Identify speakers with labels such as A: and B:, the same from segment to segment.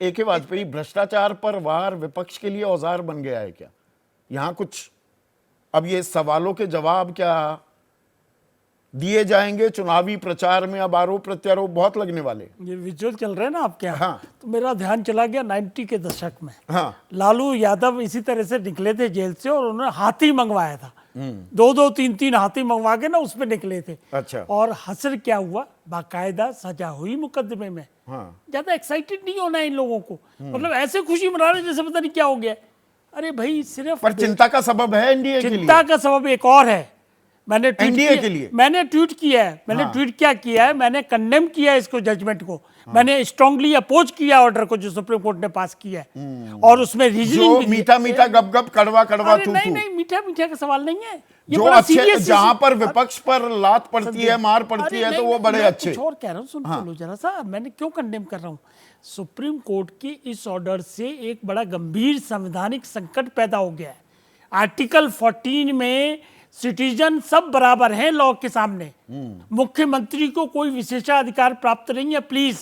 A: AK Vajpayee, भ्रष्टाचार पर वार विपक्ष के लिए औजार बन गया है क्या? यहां कुछ अब ये सवालों के जवाब क्या दिए जाएंगे चुनावी प्रचार में? अब आरोप प्रत्यारोप बहुत लगने वाले।
B: ये विजुअल चल रहे हैं ना आपके यहाँ।
A: हाँ।
B: तो मेरा ध्यान चला गया 90 के दशक में।
A: हाँ।
B: लालू यादव इसी तरह से निकले थे जेल से और उन्होंने हाथी मंगवाया था। 2-2, 3-3 हाथी मंगवा के ना उसमें निकले थे।
A: अच्छा।
B: और हसर क्या हुआ, बाकायदा सजा हुई मुकदमे में।
A: हाँ।
B: ज्यादा एक्साइटेड नहीं होना है इन लोगों को, मतलब ऐसे खुशी मना रहे जैसे पता नहीं क्या हो गया। अरे भाई सिर्फ
A: पर चिंता का सबब है एनडीए के लिए।
B: चिंता का सबब एक और है। मैंने
A: एनडीए के लिए
B: मैंने ट्वीट किया है। मैंने ट्वीट क्या किया है, मैंने कंडेम किया है इसको, जजमेंट को। मैंने स्ट्रांगली अपोज किया ऑर्डर को जो सुप्रीम कोर्ट ने पास किया है। और उसमें रीजनिंग भी
A: मीठा मीठा गप गप कड़वा कड़वा तू
B: नहीं नहीं, मीठा मीठा का सवाल नहीं है ये,
A: जो
B: बड़ा
A: अच्छे,
B: सीरियस
A: जहां पर विपक्ष पर लात पड़ती है, मार पड़ती है, तो वो बड़े अच्छे।
B: कुछ और कह रहा हूँ, सुन तो लो जरा सा। मैंने क्यों कंडेम कर रहा हूँ? सुप्रीम कोर्ट के इस ऑर्डर से एक बड़ा गंभीर संवैधानिक संकट पैदा हो गया है। आर्टिकल 14 में सिटीजन सब बराबर हैं लॉ के सामने। मुख्यमंत्री को कोई विशेषाधिकार प्राप्त नहीं है। प्लीज,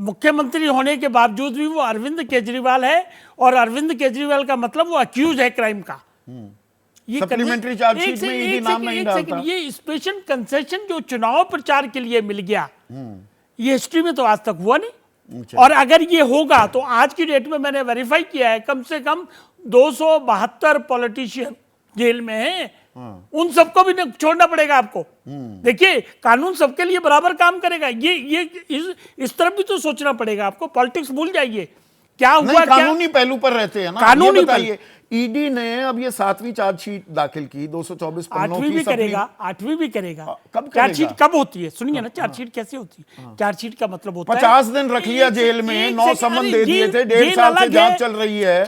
B: मुख्यमंत्री होने के बावजूद भी वो अरविंद केजरीवाल है, और अरविंद केजरीवाल का मतलब वो अक्यूज है क्राइम का। ये
A: सप्लीमेंटरी चार्जशीट में ईडी नाम नहीं डालता।
B: ये स्पेशल कंसेशन जो चुनाव प्रचार के लिए मिल गया, ये हिस्ट्री में तो आज तक हुआ नहीं। और अगर ये होगा तो आज की डेट में मैंने वेरीफाई किया है, कम से कम 272 पॉलिटिशियन जेल में हैं। उन सबको भी छोड़ना पड़ेगा आपको। देखिए, कानून सबके लिए बराबर काम करेगा। ये इस तरफ भी तो सोचना पड़ेगा आपको। पॉलिटिक्स भूल जाइए क्या हुआ।
A: कानूनी पहलू पर रहते हैं ना।
B: कानूनी
A: ये बताइए, ईडी ने अब ये 7वीं चार्जशीट दाखिल की, 224 पन्नों की।
B: 8वीं भी करेगा, 8वीं भी करेगा।
A: कब
B: चार्जशीट कब होती है? सुनिए ना, चार्जशीट कैसे होती है? चार्जशीट का मतलब होता है
A: 50 दिन रख लिया जेल में, 9 समन दे दिए थे, 1.5 साल से जांच चल रही है,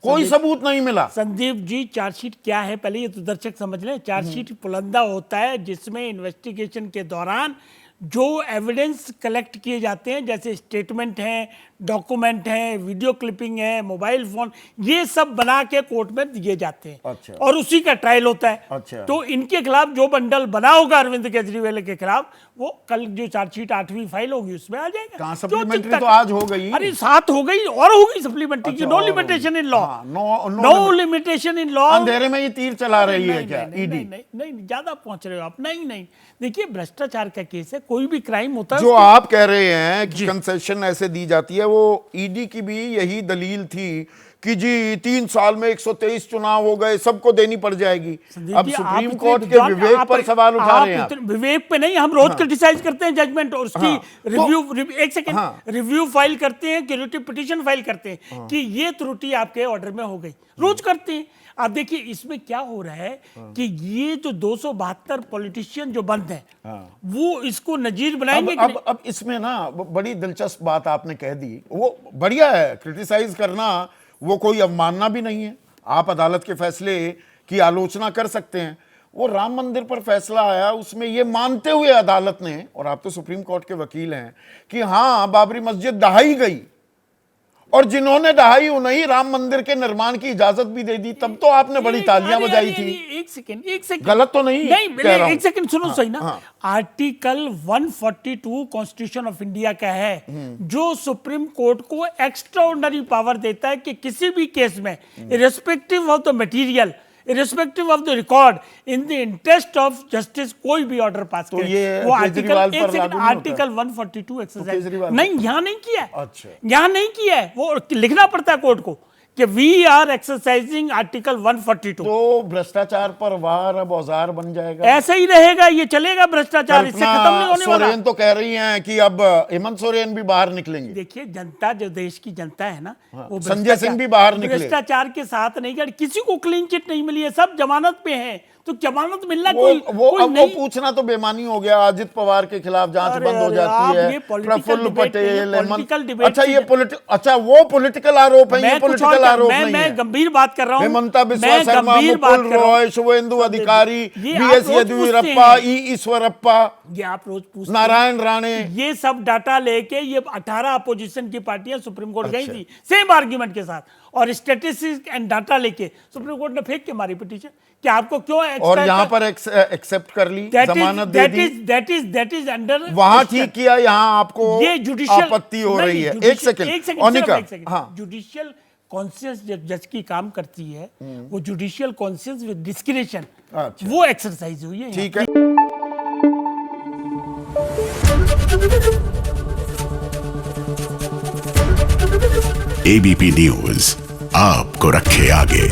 A: कोई सबूत नहीं मिला।
B: संदीप जी, चार्जशीट क्या है पहले ये तो दर्शक समझ लें। चार्जशीट पुलंदा होता है जिसमें इन्वेस्टिगेशन के दौरान जो एविडेंस कलेक्ट किए जाते हैं, जैसे स्टेटमेंट हैं, डॉक्यूमेंट हैं, वीडियो क्लिपिंग है, मोबाइल फोन, ये सब बना के कोर्ट में दिए जाते हैं।
A: अच्छा।
B: और उसी का ट्रायल होता है।
A: अच्छा।
B: तो इनके खिलाफ जो बंडल बना होगा अरविंद केजरीवाल के खिलाफ, वो कल जो चार्जशीट 8वीं फाइल होगी उसमें आ जाएगा।
A: कहां सप्लीमेंट्री तो आज हो गई।
B: अरे 7 हो गई और होगी सप्लीमेंट्री की। No limitation in law, no limitation in law.
A: अंधेरे में ये तीर चला रही है क्या ईडी?
B: नहीं, ज्यादा पहुंच रहे हो आप। नहीं, देखिए भ्रष्टाचार का केस है, कोई भी क्राइम होता है।
A: जो आप कह रहे हैं कि कंसेशन ऐसे दी जाती है, वो ईडी की भी यही दलील थी कि जी 3 साल में 123 चुनाव हो गए, सबको देनी पड़ जाएगी। अब सुप्रीम कोर्ट के विवेक पर सवाल उठा रहे हैं।
B: विवेक पे नहीं, हम रोज क्रिटिसाइज करते हैं जजमेंट और उसकी रिव्यू। एक सेकंड, रिव्यू फाइल करते हैं, क्यूरेटिव पिटीशन फाइल करते हैं कि ये त्रुटि आपके ऑर्डर में हो गई, रोज करते हैं। अब देखिए इसमें क्या हो रहा है कि ये जो 272 पॉलिटिशियन जो बंद हैं, वो इसको नजीर बनाएंगे।
A: अब इसमें ना बड़ी दिलचस्प बात आपने कह दी। वो बढ़िया है, क्रिटिसाइज करना वो कोई अवमानना भी नहीं है। आप अदालत के फैसले की आलोचना कर सकते हैं। वो राम मंदिर पर फैसला आया, उसमें ये मानते हुए अदालत ने, और आप तो सुप्रीम कोर्ट के वकील हैं, कि हाँ बाबरी मस्जिद ढहाई गई, और जिन्होंने ढहाई उन्हें राम मंदिर के निर्माण की इजाजत भी दे दी, तब तो आपने बड़ी तालियां बजाई थी।
B: एक सेकंड,
A: गलत तो नहीं कह रहा हूं।
B: एक सेकंड सुनो सही ना। आर्टिकल 142 कॉन्स्टिट्यूशन ऑफ इंडिया का है, जो सुप्रीम कोर्ट को एक्स्ट्राऑर्डिनरी पावर देता है कि किसी भी केस में, irrespective of the material, irrespective of the record, in the interest of justice, कोई भी ऑर्डर पास करे।
A: ये
B: वो आर्टिकल
A: आर्टिकल
B: 142 एक्सरसाइज
A: तो
B: नहीं, यहाँ नहीं किया है।
A: अच्छा।
B: यहाँ नहीं किया है, वो लिखना पड़ता है कोर्ट को कि वी आर एक्सरसाइजिंग आर्टिकल 142।
A: तो भ्रष्टाचार पर वार अब औजार बन जाएगा।
B: ऐसा ही रहेगा, ये चलेगा भ्रष्टाचार, इससे खत्म नहीं होने वाला।
A: सोरेन तो कह रही हैं कि अब हेमंत सोरेन भी बाहर निकलेंगे।
B: देखिए जनता, जो देश की जनता है ना, वो
A: संजय सिंह भी बाहर निकले।
B: भ्रष्टाचार के साथ नहीं गए, किसी को क्लीन चिट नहीं मिली है, सब जमानत पे हैं। तो जमानत मिलना
A: वो पूछना तो बेमानी हो गया। अजित पवार के खिलाफ जांच बंद हो जाती है, प्रफुल्ल पटेल, अच्छा वो पॉलिटिकल आरोप है, ये पॉलिटिकल आरोप नहीं है।
B: मैं गंभीर बात कर रहा हूं।
A: हेमंता बिस्वा शर्मा, मुकुल रॉय, शुभेंदु अधिकारी, बीएस येदियुरप्पा, ईश्वरप्पा,
B: ये आप रोज पूछते,
A: नारायण राणे,
B: ये सब डाटा लेके ये 18 अपोजिशन की पार्टियां सुप्रीम कोर्ट गई थी सेम आर्ग्यूमेंट के साथ, और स्टैटिस्टिक्स एंड डाटा लेके सुप्रीम कोर्ट ने फेंक के मारी पिटीशन कि आपको क्यों
A: और यहाँ पर एक्सेप्ट कर ली, जमानत दे दी,
B: दैट इज अंडर
A: वहां ठीक किया, यहाँ आपको
B: ये जुडिशियल
A: आपत्ति हो रही है। एक सेकंड ओनिका, हाँ
B: जुडिशियल कॉन्शियस जज की काम करती है, वो जुडिशियल कॉन्शियस विद डिस्क्रिशन,
A: अच्छा।
B: वो एक्सरसाइज हुई है।
A: ठीक है।
C: एबीपी न्यूज आपको रखे आगे।